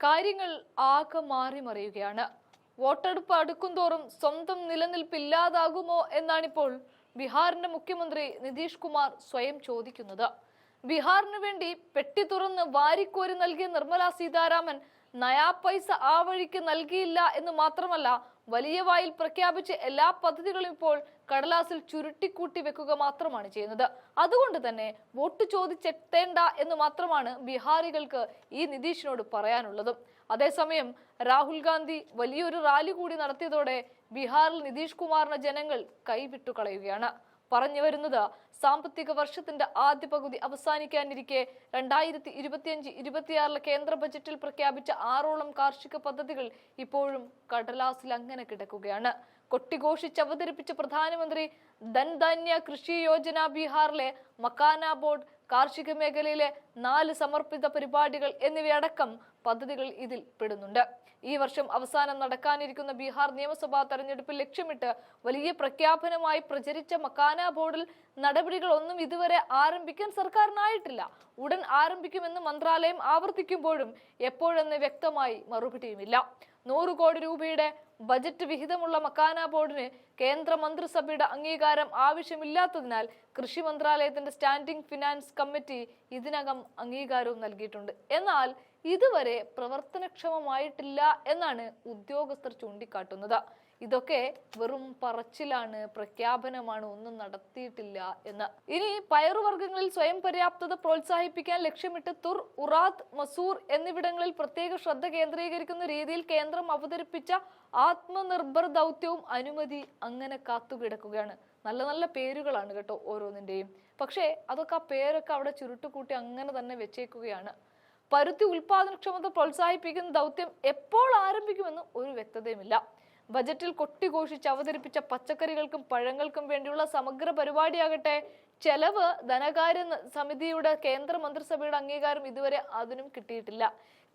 കാര്യങ്ങൾ ആകെ മാറി മറിയുകയാണ്. വോട്ടെടുപ്പ് അടുക്കുംതോറും സ്വന്തം നിലനിൽപ്പില്ലാതാകുമോ എന്നാണിപ്പോൾ ബീഹാറിന്റെ മുഖ്യമന്ത്രി നിതീഷ് കുമാർ സ്വയം ചോദിക്കുന്നത്. ബീഹാറിന് വേണ്ടി പെട്ടി തുറന്ന് വാരിക്കോരി നൽകിയ നിർമ്മല സീതാരാമൻ നയാ പൈസ ആ വഴിക്ക് നൽകിയില്ല എന്ന് മാത്രമല്ല, വലിയ വായിൽ പ്രഖ്യാപിച്ച എല്ലാ പദ്ധതികളും ഇപ്പോൾ കടലാസിൽ ചുരുട്ടിക്കൂട്ടി വെക്കുക മാത്രമാണ് ചെയ്യുന്നത്. അതുകൊണ്ട് തന്നെ വോട്ട് ചോദിച്ചെത്തേണ്ട എന്ന് മാത്രമാണ് ബീഹാറികൾക്ക് ഈ നിതീഷിനോട് പറയാനുള്ളതും. അതേസമയം രാഹുൽ ഗാന്ധി വലിയൊരു റാലി കൂടി നടത്തിയതോടെ ബീഹാറിൽ നിതീഷ് കുമാറിനെ ജനങ്ങൾ കൈവിട്ടു കളയുകയാണ്. പറഞ്ഞു വരുന്നത്, സാമ്പത്തിക വർഷത്തിന്റെ ആദ്യ പകുതി അവസാനിക്കാനിരിക്കെ 2025-26 കേന്ദ്ര ബജറ്റിൽ പ്രഖ്യാപിച്ച 6ഓളം കാർഷിക പദ്ധതികൾ ഇപ്പോഴും കടലാസിൽ അങ്ങനെ കിടക്കുകയാണ്. കൊട്ടിഘോഷിച്ച് അവതരിപ്പിച്ച പ്രധാനമന്ത്രി ധൻധാന്യ കൃഷി യോജന, ബീഹാറിലെ മക്കാന ബോർഡ്, കാർഷിക മേഖലയിലെ 4 സമർപ്പിത പരിപാടികൾ എന്നിവയടക്കം പദ്ധതികൾ ഇതിൽ പെടുന്നുണ്ട്. ഈ വർഷം അവസാനം നടക്കാനിരിക്കുന്ന ബീഹാർ നിയമസഭാ തെരഞ്ഞെടുപ്പിൽ ലക്ഷ്യമിട്ട് വലിയ പ്രഖ്യാപനമായി പ്രചരിച്ച മക്കാന ബോർഡിൽ നടപടികളൊന്നും ഇതുവരെ ആരംഭിക്കാൻ സർക്കാരിനായിട്ടില്ല. ഉടൻ ആരംഭിക്കുമെന്ന് മന്ത്രാലയം ആവർത്തിക്കുമ്പോഴും എപ്പോഴെന്ന് വ്യക്തമായി മറുപടിയുമില്ല. 100 കോടി രൂപയുടെ ബജറ്റ് വിഹിതമുള്ള മക്കാന ബോർഡിന് കേന്ദ്ര മന്ത്രിസഭയുടെ അംഗീകാരം ആവശ്യമില്ലാത്തതിനാൽ കൃഷി മന്ത്രാലയത്തിന്റെ സ്റ്റാൻഡിംഗ് ഫിനാൻസ് കമ്മിറ്റി ഇതിനകം അംഗീകാരവും നൽകിയിട്ടുണ്ട്. എന്നാൽ ഇതുവരെ പ്രവർത്തനക്ഷമമായിട്ടില്ല എന്നാണ് ഉദ്യോഗസ്ഥർ ചൂണ്ടിക്കാട്ടുന്നത്. ഇതൊക്കെ വെറും പറച്ചിലാണ്, പ്രഖ്യാപനമാണ്, ഒന്നും നടത്തിയിട്ടില്ല എന്ന്. ഇനി പയറുവർഗ്ഗങ്ങളിൽ സ്വയം പര്യാപ്തത പ്രോത്സാഹിപ്പിക്കാൻ ലക്ഷ്യമിട്ട് തുർ, ഉറാദ്, മസൂർ എന്നിവിടങ്ങളിൽ പ്രത്യേക ശ്രദ്ധ കേന്ദ്രീകരിക്കുന്ന രീതിയിൽ കേന്ദ്രം അവതരിപ്പിച്ച ആത്മനിർഭർ ദൗത്യവും അനുമതി അങ്ങനെ കാത്തുകിടക്കുകയാണ്. നല്ല നല്ല പേരുകളാണ് കേട്ടോ ഓരോന്നിന്റെയും. പക്ഷേ അതൊക്കെ ആ പേരൊക്കെ അവിടെ ചുരുട്ടുകൂട്ടി അങ്ങനെ തന്നെ വെച്ചേക്കുകയാണ്. പരുത്തി ഉൽപാദനക്ഷമത പ്രോത്സാഹിപ്പിക്കുന്ന ദൗത്യം എപ്പോൾ ആരംഭിക്കുമെന്ന് ഒരു വ്യക്തതയുമില്ല. ബജറ്റിൽ കൊട്ടിഘോഷിച്ച് അവതരിപ്പിച്ച പച്ചക്കറികൾക്കും പഴങ്ങൾക്കും വേണ്ടിയുള്ള സമഗ്ര പരിപാടിയാകട്ടെ, ചെലവ് ധനകാര്യ സമിതിയുടെ കേന്ദ്ര മന്ത്രിസഭയുടെ അംഗീകാരം ഇതുവരെ അതിനും കിട്ടിയിട്ടില്ല.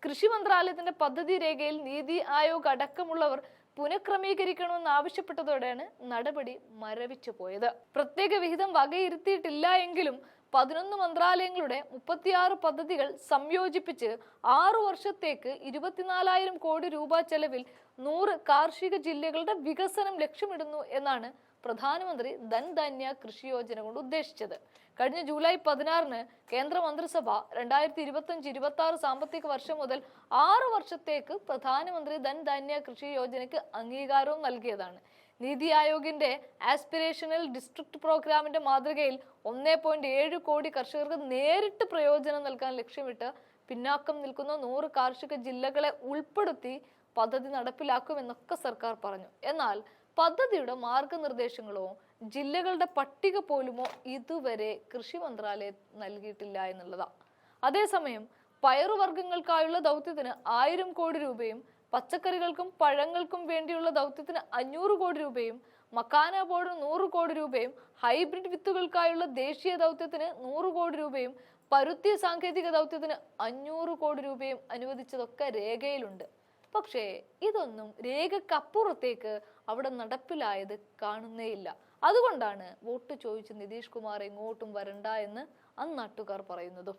കൃഷി മന്ത്രാലയത്തിന്റെ പദ്ധതി രേഖയിൽ നീതി ആയോഗ് അടക്കമുള്ളവർ പുനഃക്രമീകരിക്കണമെന്ന് ആവശ്യപ്പെട്ടതോടെയാണ് നടപടി മരവിച്ചു പോയത്. പ്രത്യേക വിഹിതം വകയിരുത്തിയിട്ടില്ല എങ്കിലും 11 മന്ത്രാലയങ്ങളുടെ 36 പദ്ധതികൾ സംയോജിപ്പിച്ച് 6 വർഷത്തേക്ക് 24,000 കോടി രൂപ ചെലവിൽ 100 കാർഷിക ജില്ലകളുടെ വികസനം ലക്ഷ്യമിടുന്നു എന്നാണ് പ്രധാനമന്ത്രി ധൻധാന്യ കൃഷി യോജന കൊണ്ട് ഉദ്ദേശിച്ചത്. കഴിഞ്ഞ ജൂലൈ 16-ന് കേന്ദ്ര മന്ത്രിസഭ 2025-26 സാമ്പത്തിക വർഷം മുതൽ 6 വർഷത്തേക്ക് പ്രധാനമന്ത്രി ധൻധാന്യ കൃഷി യോജനയ്ക്ക് അംഗീകാരവും നൽകിയതാണ്. നീതി ആയോഗിന്റെ ആസ്പിരേഷണൽ ഡിസ്ട്രിക്ട് പ്രോഗ്രാമിന്റെ മാതൃകയിൽ 1.7 കോടി കർഷകർക്ക് നേരിട്ട് പ്രയോജനം നൽകാൻ ലക്ഷ്യമിട്ട് പിന്നാക്കം നിൽക്കുന്ന 100 കാർഷിക ജില്ലകളെ ഉൾപ്പെടുത്തി പദ്ധതി നടപ്പിലാക്കുമെന്നൊക്കെ സർക്കാർ പറഞ്ഞു. എന്നാൽ പദ്ധതിയുടെ മാർഗനിർദ്ദേശങ്ങളോ ജില്ലകളുടെ പട്ടിക പോലുമോ ഇതുവരെ കൃഷി മന്ത്രാലയം നൽകിയിട്ടില്ല എന്നുള്ളതാണ്. അതേസമയം പയറുവർഗ്ഗങ്ങൾക്കായുള്ള ദൗത്യത്തിന് 1000 കോടി രൂപയും പച്ചക്കറികൾക്കും പഴങ്ങൾക്കും വേണ്ടിയുള്ള ദൗത്യത്തിന് 500 കോടി രൂപയും മക്കാന ബോർഡിന് 100 കോടി രൂപയും ഹൈബ്രിഡ് വിത്തുകൾക്കായുള്ള ദേശീയ ദൗത്യത്തിന് 100 കോടി രൂപയും പരുത്തി സാങ്കേതിക ദൗത്യത്തിന് 500 കോടി രൂപയും അനുവദിച്ചതൊക്കെ രേഖയിലുണ്ട്. പക്ഷേ ഇതൊന്നും രേഖക്കപ്പുറത്തേക്ക് അവിടെ നടപ്പിലായത് കാണുന്നേയില്ല. അതുകൊണ്ടാണ് വോട്ട് ചോദിച്ച് നിതീഷ് കുമാർ എങ്ങോട്ടും വരണ്ട എന്ന് അന്ന് നാട്ടുകാർ പറയുന്നതും.